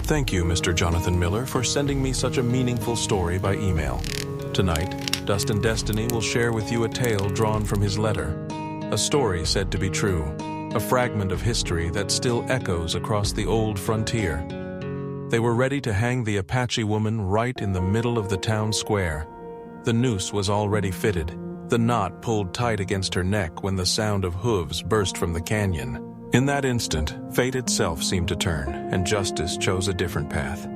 Thank you, Mr. Jonathan Miller, for sending me such a meaningful story by email. Tonight, Dust and Destiny will share with you a tale drawn from his letter, a story said to be true, a fragment of history that still echoes across the old frontier. They were ready to hang the Apache woman right in the middle of the town square. The noose was already fitted, the knot pulled tight against her neck when the sound of hooves burst from the canyon. In that instant, fate itself seemed to turn, and justice chose a different path.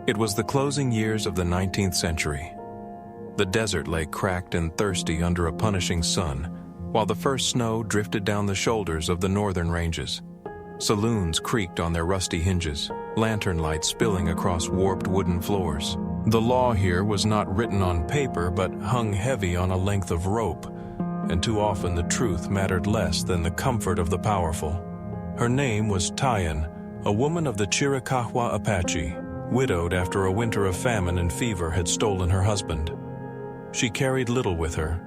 It was the closing years of the 19th century. The desert lay cracked and thirsty under a punishing sun, while the first snow drifted down the shoulders of the northern ranges. Saloons creaked on their rusty hinges, lantern lights spilling across warped wooden floors. The law here was not written on paper but hung heavy on a length of rope, and too often the truth mattered less than the comfort of the powerful. Her name was Tyan, a woman of the Chiricahua Apache, widowed after a winter of famine and fever had stolen her husband. She carried little with her: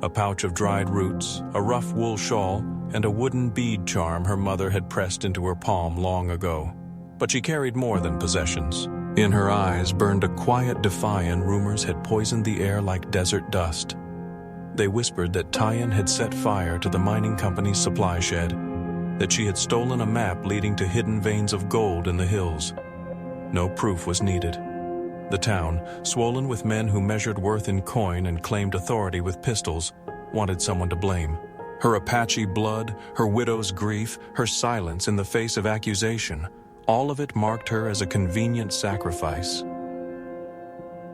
a pouch of dried roots, a rough wool shawl, and a wooden bead charm her mother had pressed into her palm long ago. But she carried more than possessions. In her eyes burned a quiet defiance rumors had poisoned the air like desert dust. They whispered that Tyan had set fire to the mining company's supply shed, that she had stolen a map leading to hidden veins of gold in the hills. No proof was needed. The town, swollen with men who measured worth in coin and claimed authority with pistols, wanted someone to blame. Her Apache blood, her widow's grief, her silence in the face of accusation, all of it marked her as a convenient sacrifice.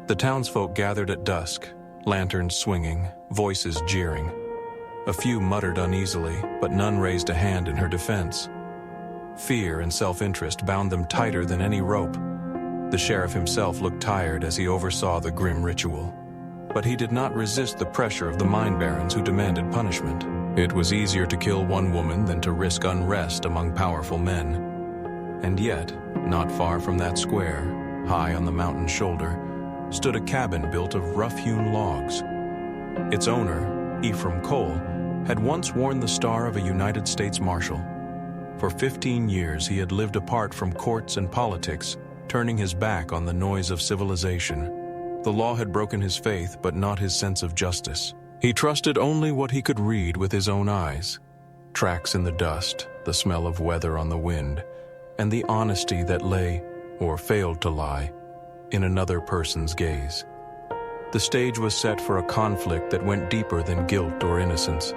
The townsfolk gathered at dusk, lanterns swinging, voices jeering. A few muttered uneasily, but none raised a hand in her defense. Fear and self-interest bound them tighter than any rope. The sheriff himself looked tired as he oversaw the grim ritual. But he did not resist the pressure of the mine barons who demanded punishment. It was easier to kill one woman than to risk unrest among powerful men. And yet, not far from that square, high on the mountain's shoulder, stood a cabin built of rough-hewn logs. Its owner, Ephraim Cole, had once worn the star of a United States Marshal. For 15 years he had lived apart from courts and politics, turning his back on the noise of civilization. The law had broken his faith, but not his sense of justice. He trusted only what he could read with his own eyes: tracks in the dust, the smell of weather on the wind, and the honesty that lay, or failed to lie, in another person's gaze. The stage was set for a conflict that went deeper than guilt or innocence.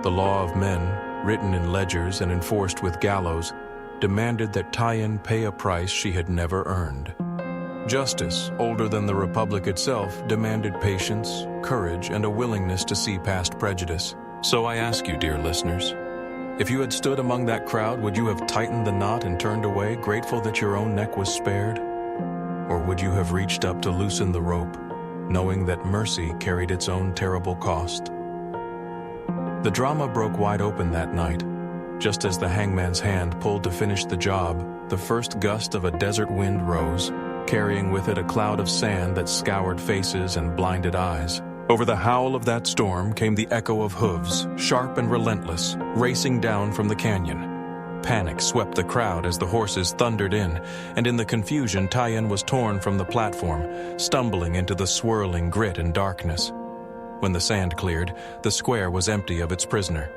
The law of men, written in ledgers and enforced with gallows, demanded that Tyan pay a price she had never earned. Justice, older than the Republic itself, demanded patience, courage, and a willingness to see past prejudice. So I ask you, dear listeners, if you had stood among that crowd, would you have tightened the knot and turned away, grateful that your own neck was spared? Or would you have reached up to loosen the rope, knowing that mercy carried its own terrible cost? The drama broke wide open that night. Just as the hangman's hand pulled to finish the job, the first gust of a desert wind rose, carrying with it a cloud of sand that scoured faces and blinded eyes. Over the howl of that storm came the echo of hooves, sharp and relentless, racing down from the canyon. Panic swept the crowd as the horses thundered in, and in the confusion Tyan was torn from the platform, stumbling into the swirling grit and darkness. When the sand cleared, the square was empty of its prisoner.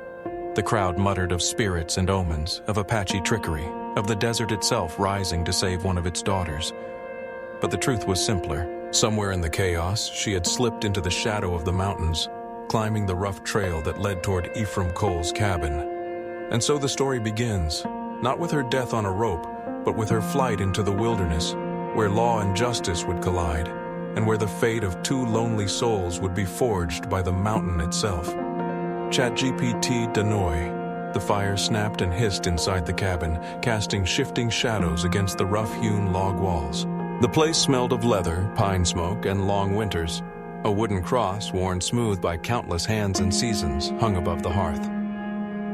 The crowd muttered of spirits and omens, of Apache trickery, of the desert itself rising to save one of its daughters. But the truth was simpler. Somewhere in the chaos, she had slipped into the shadow of the mountains, climbing the rough trail that led toward Ephraim Cole's cabin. And so the story begins, not with her death on a rope, but with her flight into the wilderness, where law and justice would collide, and where the fate of two lonely souls would be forged by the mountain itself. ChatGPT Danoy. The fire snapped and hissed inside the cabin, casting shifting shadows against the rough-hewn log walls. The place smelled of leather, pine smoke, and long winters. A wooden cross, worn smooth by countless hands and seasons, hung above the hearth.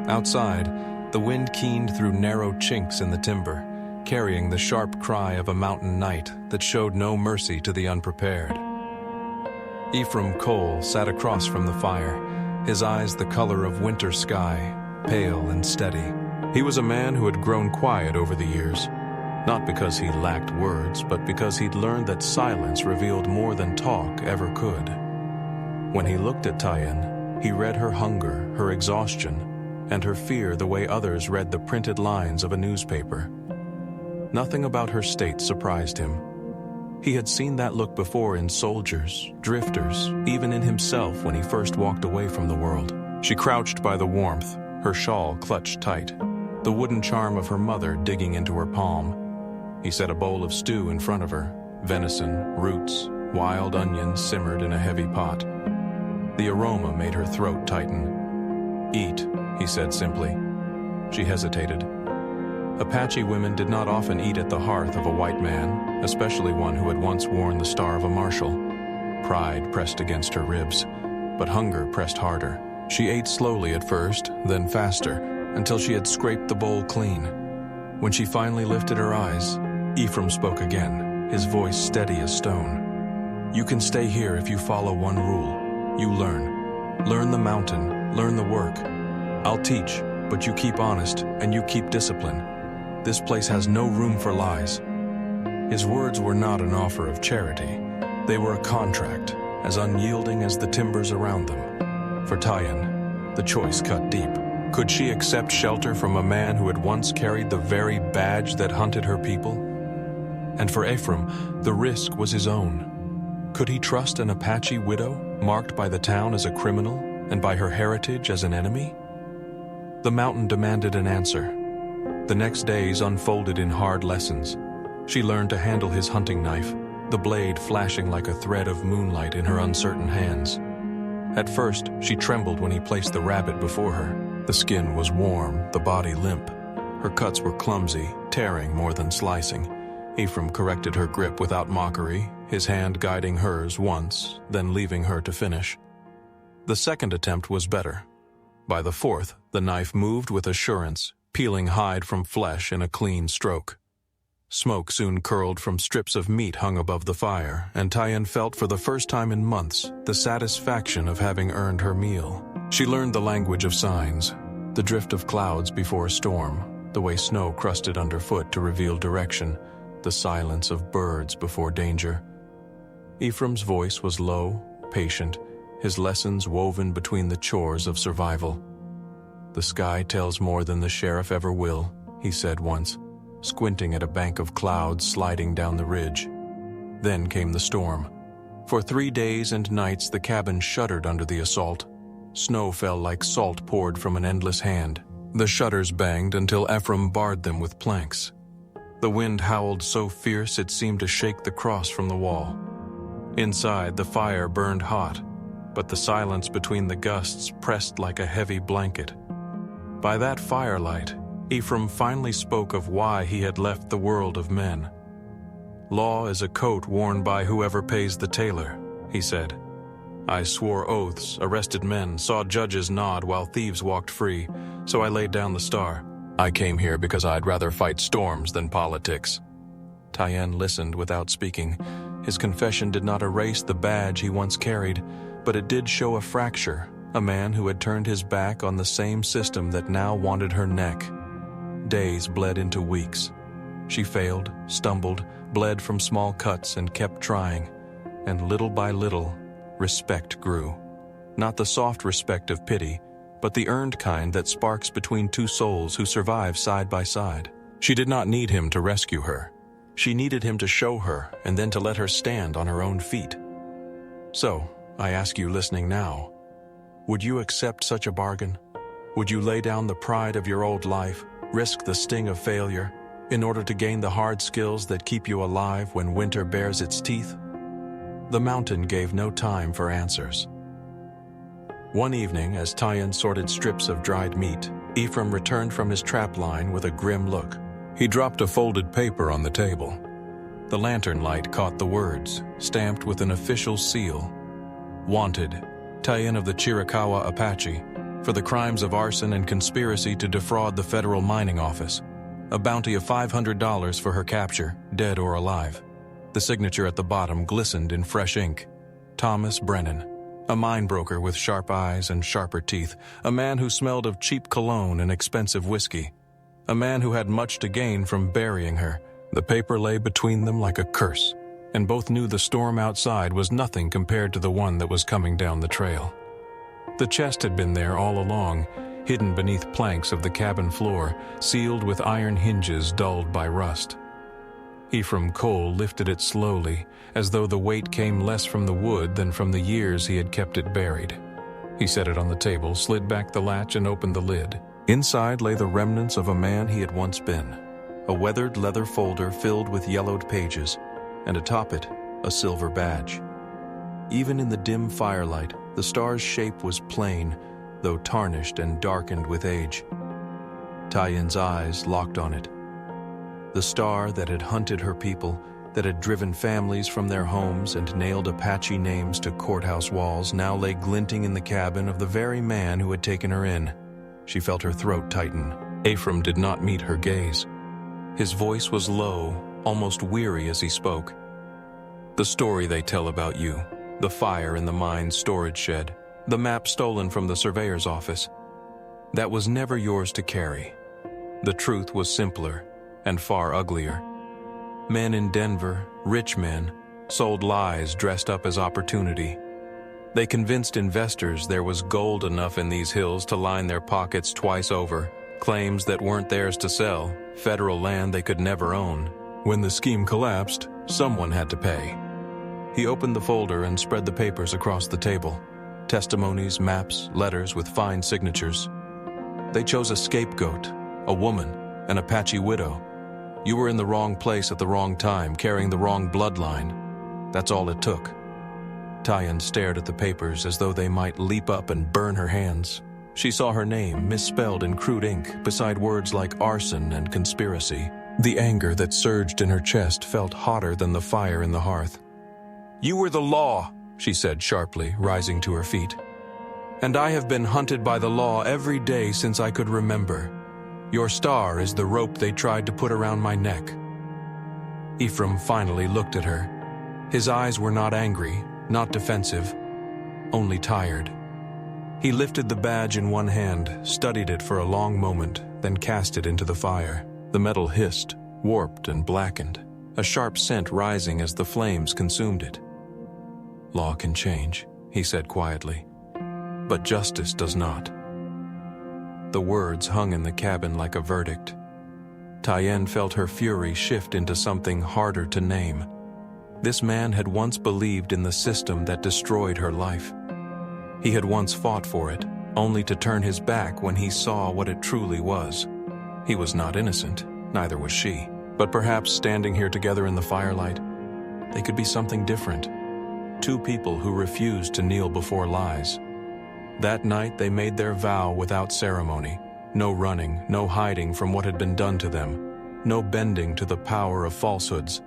Outside, the wind keened through narrow chinks in the timber, carrying the sharp cry of a mountain night that showed no mercy to the unprepared. Ephraim Cole sat across from the fire, his eyes the color of winter sky, pale and steady. He was a man who had grown quiet over the years, Not because he lacked words, but because he'd learned that silence revealed more than talk ever could. When he looked at Tyen, he read her hunger, her exhaustion, and her fear the way others read the printed lines of a newspaper. Nothing about her state surprised him. He had seen that look before in soldiers, drifters, even in himself when he first walked away from the world. She crouched by the warmth, her shawl clutched tight, the wooden charm of her mother digging into her palm. He set a bowl of stew in front of her, venison, roots, wild onions simmered in a heavy pot. The aroma made her throat tighten. "Eat," he said simply. She hesitated. Apache women did not often eat at the hearth of a white man, especially one who had once worn the star of a marshal. Pride pressed against her ribs, but hunger pressed harder. She ate slowly at first, then faster, until she had scraped the bowl clean. When she finally lifted her eyes, Ephraim spoke again, his voice steady as stone. "You can stay here if you follow one rule. You learn. Learn the mountain, learn the work. I'll teach, but you keep honest and you keep discipline. This place has no room for lies." His words were not an offer of charity. They were a contract, as unyielding as the timbers around them. For Tyen, the choice cut deep. Could she accept shelter from a man who had once carried the very badge that hunted her people? And for Ephraim, the risk was his own. Could he trust an Apache widow, marked by the town as a criminal and by her heritage as an enemy? The mountain demanded an answer. The next days unfolded in hard lessons. She learned to handle his hunting knife, the blade flashing like a thread of moonlight in her uncertain hands. At first, she trembled when he placed the rabbit before her. The skin was warm, the body limp. Her cuts were clumsy, tearing more than slicing. Ephraim corrected her grip without mockery, his hand guiding hers once, then leaving her to finish. The second attempt was better. By the fourth, the knife moved with assurance, peeling hide from flesh in a clean stroke. Smoke soon curled from strips of meat hung above the fire, and Tyen felt for the first time in months the satisfaction of having earned her meal. She learned the language of signs, the drift of clouds before a storm, the way snow crusted underfoot to reveal direction, the silence of birds before danger. Ephraim's voice was low, patient, his lessons woven between the chores of survival. "The sky tells more than the sheriff ever will," he said once, squinting at a bank of clouds sliding down the ridge. Then came the storm. For 3 days and nights the cabin shuddered under the assault. Snow fell like salt poured from an endless hand. The shutters banged until Ephraim barred them with planks. The wind howled so fierce it seemed to shake the cross from the wall. Inside, the fire burned hot, but the silence between the gusts pressed like a heavy blanket. By that firelight, Ephraim finally spoke of why he had left the world of men. "Law is a coat worn by whoever pays the tailor," he said. "I swore oaths, arrested men, saw judges nod while thieves walked free, so I laid down the star. I came here because I'd rather fight storms than politics." Tyen listened without speaking. His confession did not erase the badge he once carried, but it did show a fracture, a man who had turned his back on the same system that now wanted her neck. Days bled into weeks. She failed, stumbled, bled from small cuts and kept trying. And little by little, respect grew. Not the soft respect of pity, but the earned kind that sparks between two souls who survive side by side. She did not need him to rescue her. She needed him to show her and then to let her stand on her own feet. So, I ask you listening now, would you accept such a bargain? Would you lay down the pride of your old life, risk the sting of failure, in order to gain the hard skills that keep you alive when winter bares its teeth? The mountain gave no time for answers. One evening, as Tyen sorted strips of dried meat, Ephraim returned from his trap line with a grim look. He dropped a folded paper on the table. The lantern light caught the words, stamped with an official seal. Wanted, Tyen of the Chiricahua Apache, for the crimes of arson and conspiracy to defraud the federal mining office. A bounty of $500 for her capture, dead or alive. The signature at the bottom glistened in fresh ink. Thomas Brennan, a mine broker with sharp eyes and sharper teeth, a man who smelled of cheap cologne and expensive whiskey, a man who had much to gain from burying her, The paper lay between them like a curse, and both knew the storm outside was nothing compared to the one that was coming down the trail. The chest had been there all along, hidden beneath planks of the cabin floor, sealed with iron hinges dulled by rust. Ephraim Cole lifted it slowly, as though the weight came less from the wood than from the years he had kept it buried. He set it on the table, slid back the latch, and opened the lid. Inside lay the remnants of a man he had once been. A weathered leather folder filled with yellowed pages, and atop it, a silver badge. Even in the dim firelight, the star's shape was plain, though tarnished and darkened with age. Tyen's eyes locked on it. The star that had hunted her people, that had driven families from their homes and nailed Apache names to courthouse walls, now lay glinting in the cabin of the very man who had taken her in. She felt her throat tighten. Ephraim did not meet her gaze. His voice was low, almost weary as he spoke. The story they tell about you, the fire in the mine's storage shed, the map stolen from the surveyor's office, that was never yours to carry. The truth was simpler and far uglier. Men in Denver, rich men, sold lies dressed up as opportunity. They convinced investors there was gold enough in these hills to line their pockets twice over, claims that weren't theirs to sell, federal land they could never own. When the scheme collapsed, someone had to pay. He opened the folder and spread the papers across the table. Testimonies, maps, letters with fine signatures. They chose a scapegoat, a woman, an Apache widow. You were in the wrong place at the wrong time, carrying the wrong bloodline. That's all it took. Tyen stared at the papers as though they might leap up and burn her hands. She saw her name misspelled in crude ink beside words like arson and conspiracy. The anger that surged in her chest felt hotter than the fire in the hearth. "You were the law," she said sharply, rising to her feet. "And I have been hunted by the law every day since I could remember. Your star is the rope they tried to put around my neck." Ephraim finally looked at her. His eyes were not angry, not defensive, only tired. He lifted the badge in one hand, studied it for a long moment, then cast it into the fire. The metal hissed, warped and blackened, a sharp scent rising as the flames consumed it. "Law can change," he said quietly, "but justice does not." The words hung in the cabin like a verdict. Tyen felt her fury shift into something harder to name. This man had once believed in the system that destroyed her life. He had once fought for it, only to turn his back when he saw what it truly was. He was not innocent, neither was she. But perhaps standing here together in the firelight, they could be something different. Two people who refused to kneel before lies. That night they made their vow without ceremony. No running, no hiding from what had been done to them. No bending to the power of falsehoods.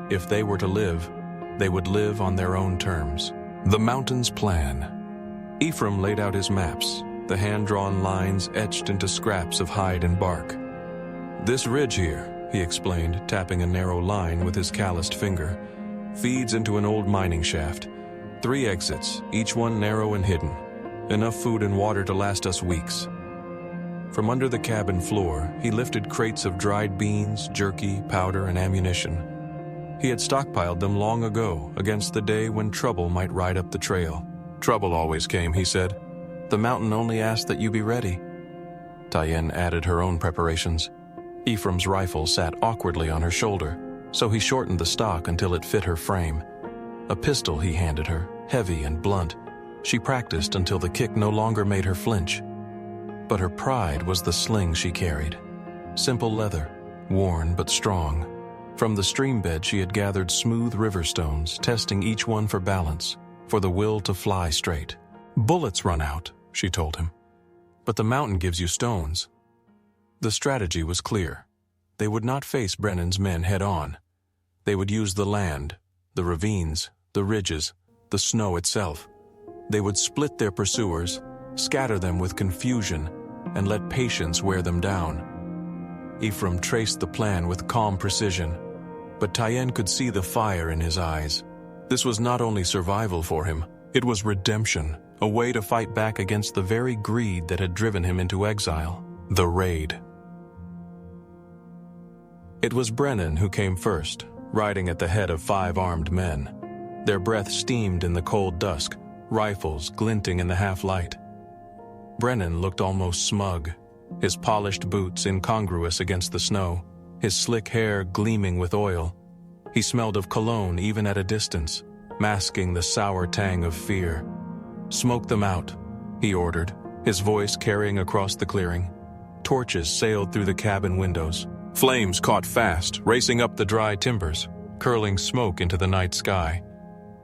If they were to live, they would live on their own terms. The mountain's plan. Ephraim laid out his maps, the hand-drawn lines etched into scraps of hide and bark. "This ridge here," he explained, tapping a narrow line with his calloused finger, "feeds into an old mining shaft. 3 exits, each one narrow and hidden. Enough food and water to last us weeks." From under the cabin floor, he lifted crates of dried beans, jerky, powder, and ammunition. He had stockpiled them long ago, against the day when trouble might ride up the trail. "Trouble always came," he said. "The mountain only asked that you be ready." Tyen added her own preparations. Ephraim's rifle sat awkwardly on her shoulder, so he shortened the stock until it fit her frame. A pistol he handed her, heavy and blunt. She practiced until the kick no longer made her flinch. But her pride was the sling she carried. Simple leather, worn but strong. From the stream bed she had gathered smooth river stones, testing each one for balance, for the will to fly straight. "Bullets run out," she told him. "But the mountain gives you stones." The strategy was clear. They would not face Brennan's men head-on. They would use the land, the ravines, the ridges, the snow itself. They would split their pursuers, scatter them with confusion, and let patience wear them down. Ephraim traced the plan with calm precision, but Tyen could see the fire in his eyes. This was not only survival for him, it was redemption, a way to fight back against the very greed that had driven him into exile. The raid. It was Brennan who came first, riding at the head of 5 armed men. Their breath steamed in the cold dusk, rifles glinting in the half-light. Brennan looked almost smug, his polished boots incongruous against the snow, his slick hair gleaming with oil. He smelled of cologne even at a distance, masking the sour tang of fear. "Smoke them out," he ordered, his voice carrying across the clearing. Torches sailed through the cabin windows. Flames caught fast, racing up the dry timbers, curling smoke into the night sky.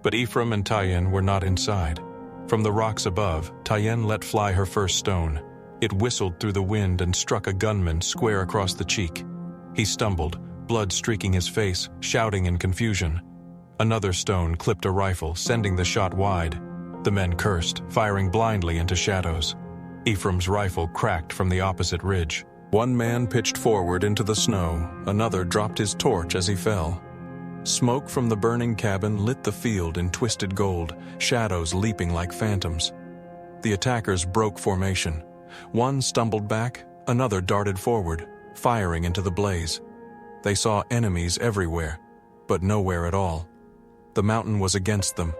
But Ephraim and Tyen were not inside. From the rocks above, Tyen let fly her first stone. It whistled through the wind and struck a gunman square across the cheek. He stumbled, blood streaking his face, shouting in confusion. Another stone clipped a rifle, sending the shot wide. The men cursed, firing blindly into shadows. Ephraim's rifle cracked from the opposite ridge. One man pitched forward into the snow, another dropped his torch as he fell. Smoke from the burning cabin lit the field in twisted gold, shadows leaping like phantoms. The attackers broke formation. One stumbled back, another darted forward, firing into the blaze. They saw enemies everywhere, but nowhere at all. The mountain was against them.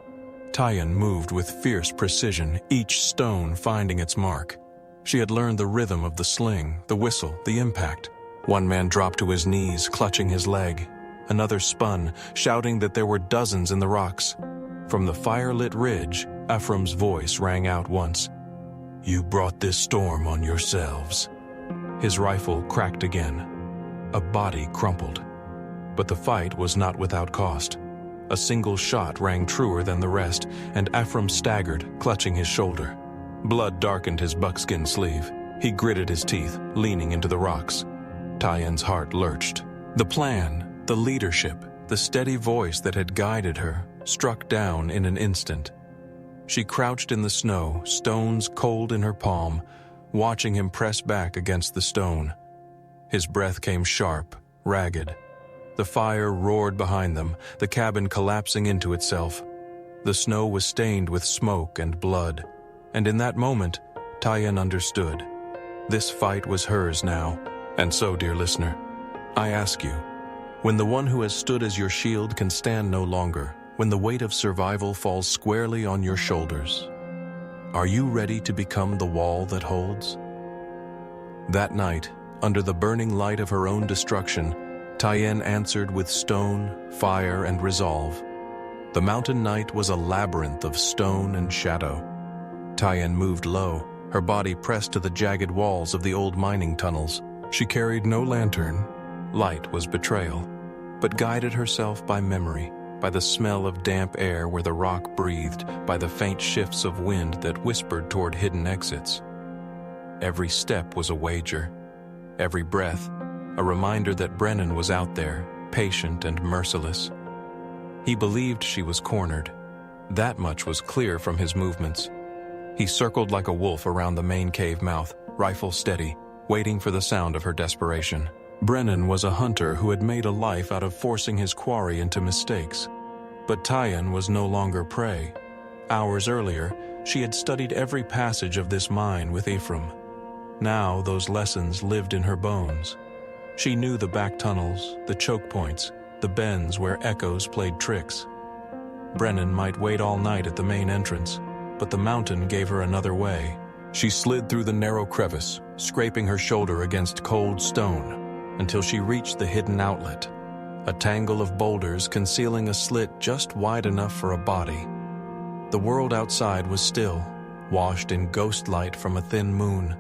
Tyen moved with fierce precision, each stone finding its mark. She had learned the rhythm of the sling, the whistle, the impact. One man dropped to his knees, clutching his leg. Another spun, shouting that there were dozens in the rocks. From the fire-lit ridge, Ephraim's voice rang out once. "You brought this storm on yourselves." His rifle cracked again. A body crumpled. But the fight was not without cost. A single shot rang truer than the rest, and Ephraim staggered, clutching his shoulder. Blood darkened his buckskin sleeve. He gritted his teeth, leaning into the rocks. Tyen's heart lurched. The plan, the leadership, the steady voice that had guided her, struck down in an instant. She crouched in the snow, stones cold in her palm, watching him press back against the stone. His breath came sharp, ragged. The fire roared behind them, the cabin collapsing into itself. The snow was stained with smoke and blood. And in that moment, Tyen understood. This fight was hers now. And so, dear listener, I ask you, when the one who has stood as your shield can stand no longer, when the weight of survival falls squarely on your shoulders, are you ready to become the wall that holds? That night, under the burning light of her own destruction, Tyen answered with stone, fire, and resolve. The mountain night was a labyrinth of stone and shadow. Tyen moved low, her body pressed to the jagged walls of the old mining tunnels. She carried no lantern. Light was betrayal, but guided herself by memory, by the smell of damp air where the rock breathed, by the faint shifts of wind that whispered toward hidden exits. Every step was a wager. Every breath, a reminder that Brennan was out there, patient and merciless. He believed she was cornered. That much was clear from his movements. He circled like a wolf around the main cave mouth, rifle steady, waiting for the sound of her desperation. Brennan was a hunter who had made a life out of forcing his quarry into mistakes. But Tyen was no longer prey. Hours earlier, she had studied every passage of this mine with Ephraim. Now those lessons lived in her bones. She knew the back tunnels, the choke points, the bends where echoes played tricks. Brennan might wait all night at the main entrance, but the mountain gave her another way. She slid through the narrow crevice, scraping her shoulder against cold stone, until she reached the hidden outlet, a tangle of boulders concealing a slit just wide enough for a body. The world outside was still, washed in ghost light from a thin moon.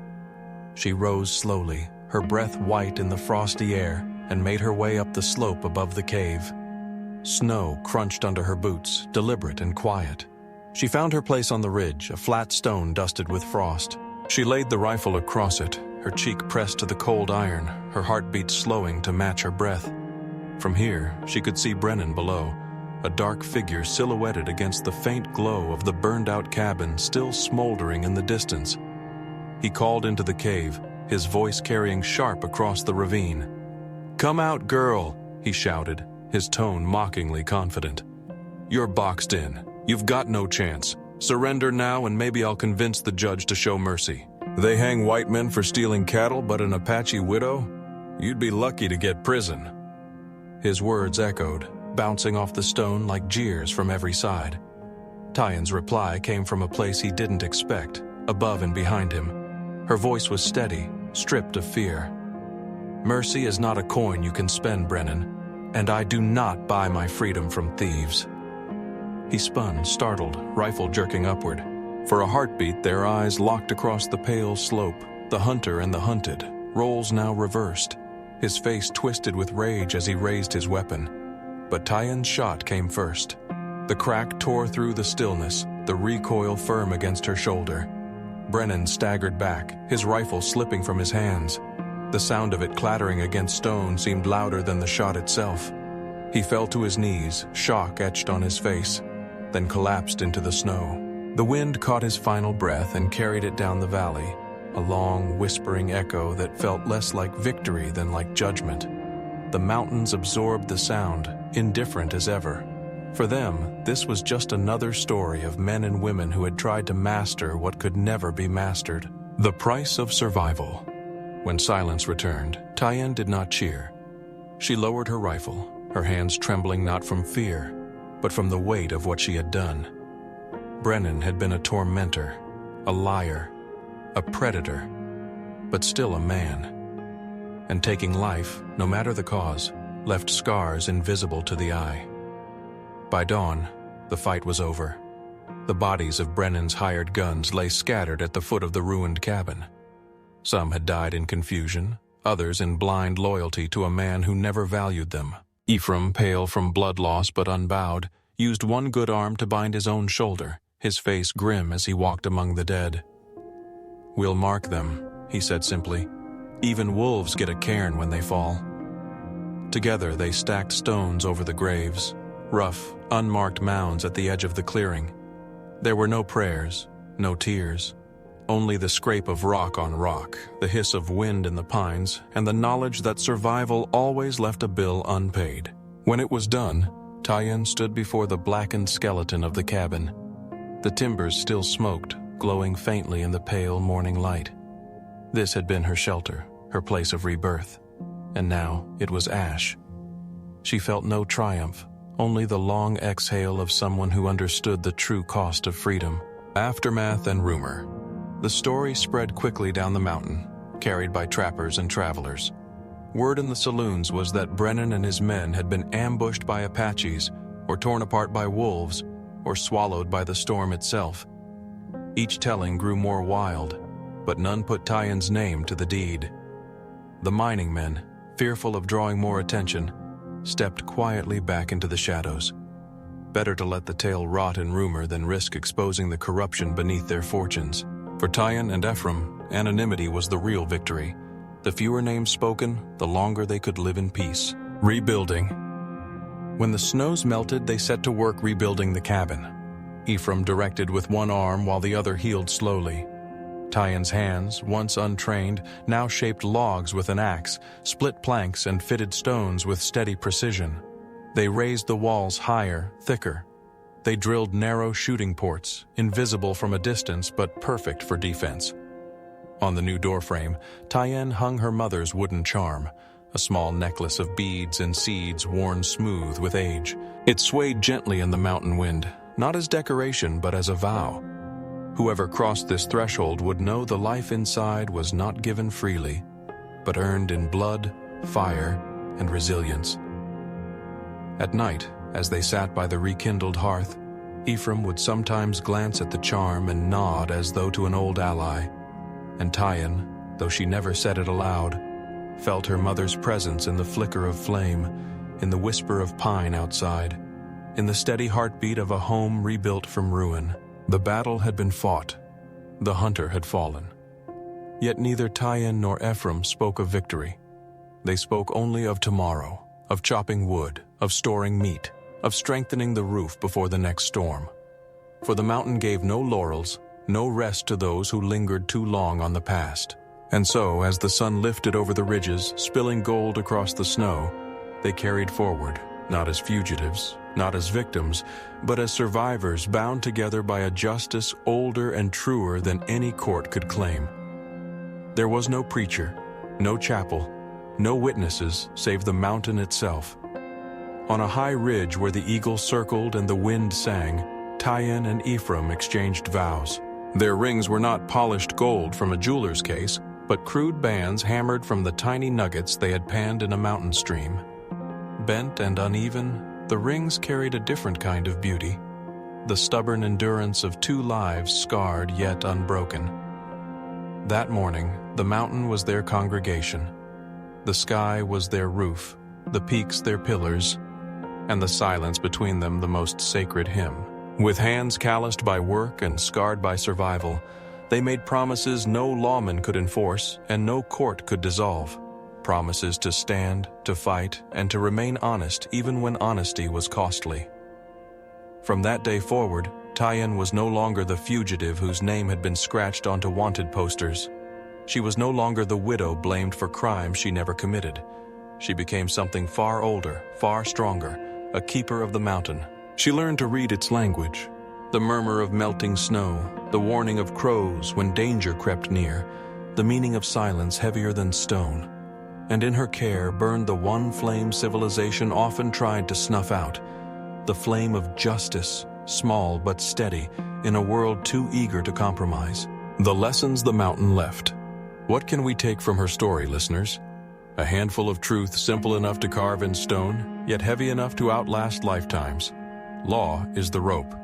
She rose slowly, her breath white in the frosty air, and made her way up the slope above the cave. Snow crunched under her boots, deliberate and quiet. She found her place on the ridge, a flat stone dusted with frost. She laid the rifle across it, her cheek pressed to the cold iron, her heartbeat slowing to match her breath. From here, she could see Brennan below, a dark figure silhouetted against the faint glow of the burned-out cabin still smoldering in the distance. He called into the cave, his voice carrying sharp across the ravine. "Come out, girl," he shouted, his tone mockingly confident. "You're boxed in. You've got no chance. Surrender now and maybe I'll convince the judge to show mercy. They hang white men for stealing cattle, but an Apache widow? You'd be lucky to get prison." His words echoed, bouncing off the stone like jeers from every side. Tyen's reply came from a place he didn't expect, above and behind him. Her voice was steady, stripped of fear. "Mercy is not a coin you can spend, Brennan, and I do not buy my freedom from thieves." He spun, startled, rifle jerking upward. For a heartbeat, their eyes locked across the pale slope, the hunter and the hunted, roles now reversed. His face twisted with rage as he raised his weapon. But Tyen's shot came first. The crack tore through the stillness, the recoil firm against her shoulder. Brennan staggered back, his rifle slipping from his hands. The sound of it clattering against stone seemed louder than the shot itself. He fell to his knees, shock etched on his face, then collapsed into the snow. The wind caught his final breath and carried it down the valley, a long, whispering echo that felt less like victory than like judgment. The mountains absorbed the sound, indifferent as ever. For them, this was just another story of men and women who had tried to master what could never be mastered. The price of survival. When silence returned, Tyen did not cheer. She lowered her rifle, her hands trembling not from fear, but from the weight of what she had done. Brennan had been a tormentor, a liar, a predator, but still a man. And taking life, no matter the cause, left scars invisible to the eye. By dawn, the fight was over. The bodies of Brennan's hired guns lay scattered at the foot of the ruined cabin. Some had died in confusion, others in blind loyalty to a man who never valued them. Ephraim, pale from blood loss but unbowed, used one good arm to bind his own shoulder, his face grim as he walked among the dead. "We'll mark them," he said simply. "Even wolves get a cairn when they fall." Together they stacked stones over the graves, rough, unmarked mounds at the edge of the clearing. There were no prayers, no tears, only the scrape of rock on rock, the hiss of wind in the pines, and the knowledge that survival always left a bill unpaid. When it was done, Tyen stood before the blackened skeleton of the cabin. The timbers still smoked, glowing faintly in the pale morning light. This had been her shelter, her place of rebirth, and now it was ash. She felt no triumph, only the long exhale of someone who understood the true cost of freedom. Aftermath and rumor. The story spread quickly down the mountain, carried by trappers and travelers. Word in the saloons was that Brennan and his men had been ambushed by Apaches, or torn apart by wolves, or swallowed by the storm itself. Each telling grew more wild, but none put Tyen's name to the deed. The mining men, fearful of drawing more attention, stepped quietly back into the shadows. Better to let the tale rot in rumor than risk exposing the corruption beneath their fortunes. For Tyen and Ephraim, anonymity was the real victory. The fewer names spoken, the longer they could live in peace. Rebuilding. When the snows melted, they set to work rebuilding the cabin. Ephraim directed with one arm while the other healed slowly. Tyen's hands, once untrained, now shaped logs with an axe, split planks and fitted stones with steady precision. They raised the walls higher, thicker. They drilled narrow shooting ports, invisible from a distance but perfect for defense. On the new doorframe, Tyen hung her mother's wooden charm, a small necklace of beads and seeds worn smooth with age. It swayed gently in the mountain wind, not as decoration but as a vow. Whoever crossed this threshold would know the life inside was not given freely, but earned in blood, fire, and resilience. At night, as they sat by the rekindled hearth, Ephraim would sometimes glance at the charm and nod as though to an old ally, and Tyen, though she never said it aloud, felt her mother's presence in the flicker of flame, in the whisper of pine outside, in the steady heartbeat of a home rebuilt from ruin. The battle had been fought. The hunter had fallen. Yet neither Tyen nor Ephraim spoke of victory. They spoke only of tomorrow, of chopping wood, of storing meat, of strengthening the roof before the next storm. For the mountain gave no laurels, no rest to those who lingered too long on the past. And so, as the sun lifted over the ridges, spilling gold across the snow, they carried forward, not as fugitives, not as victims, but as survivors bound together by a justice older and truer than any court could claim. There was no preacher, no chapel, no witnesses save the mountain itself, On a high ridge where the eagle circled and the wind sang, Tyan and Ephraim exchanged vows. Their rings were not polished gold from a jeweler's case, but crude bands hammered from the tiny nuggets they had panned in a mountain stream. Bent and uneven, the rings carried a different kind of beauty, the stubborn endurance of 2 lives scarred yet unbroken. That morning, the mountain was their congregation. The sky was their roof, the peaks their pillars, and the silence between them the most sacred hymn. With hands calloused by work and scarred by survival, they made promises no lawman could enforce and no court could dissolve. Promises to stand, to fight, and to remain honest even when honesty was costly. From that day forward, Tyan was no longer the fugitive whose name had been scratched onto wanted posters. She was no longer the widow blamed for crimes she never committed. She became something far older, far stronger, a keeper of the mountain. She learned to read its language, the murmur of melting snow, the warning of crows when danger crept near, the meaning of silence heavier than stone. And in her care burned the one flame civilization often tried to snuff out, the flame of justice, small but steady, in a world too eager to compromise. The lessons the mountain left. What can we take from her story, listeners? A handful of truth simple enough to carve in stone, yet heavy enough to outlast lifetimes. Law is the rope.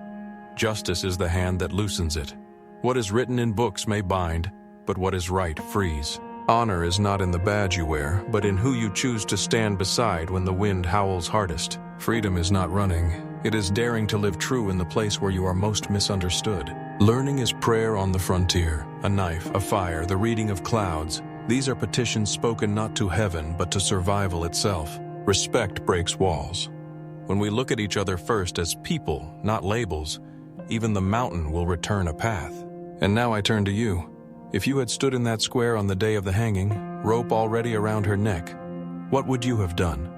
Justice is the hand that loosens it. What is written in books may bind, but what is right frees. Honor is not in the badge you wear, but in who you choose to stand beside when the wind howls hardest. Freedom is not running. It is daring to live true in the place where you are most misunderstood. Learning is prayer on the frontier, a knife, a fire, the reading of clouds. These are petitions spoken not to heaven, but to survival itself. Respect breaks walls. When we look at each other first as people, not labels, even the mountain will return a path. And now I turn to you. If you had stood in that square on the day of the hanging, rope already around her neck, what would you have done?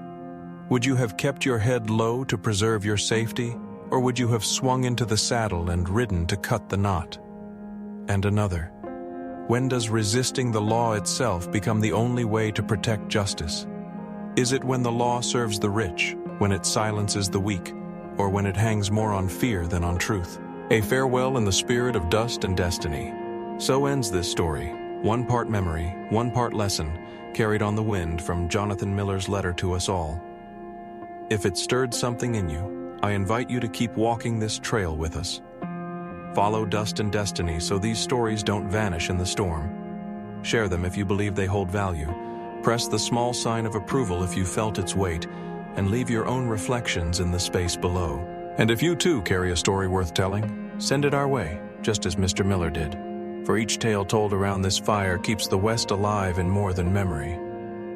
Would you have kept your head low to preserve your safety, or would you have swung into the saddle and ridden to cut the knot? And another. When does resisting the law itself become the only way to protect justice? Is it when the law serves the rich, when it silences the weak, or when it hangs more on fear than on truth? A farewell in the spirit of dust and destiny. So ends this story, 1 part memory, 1 part lesson, carried on the wind from Jonathan Miller's letter to us all. If it stirred something in you, I invite you to keep walking this trail with us. Follow dust and destiny so these stories don't vanish in the storm. Share them if you believe they hold value. Press the small sign of approval if you felt its weight, and leave your own reflections in the space below. And if you too carry a story worth telling, send it our way, just as Mr. Miller did. For each tale told around this fire keeps the West alive in more than memory.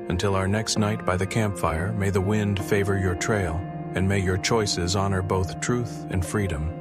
Until our next night by the campfire, may the wind favor your trail, and may your choices honor both truth and freedom.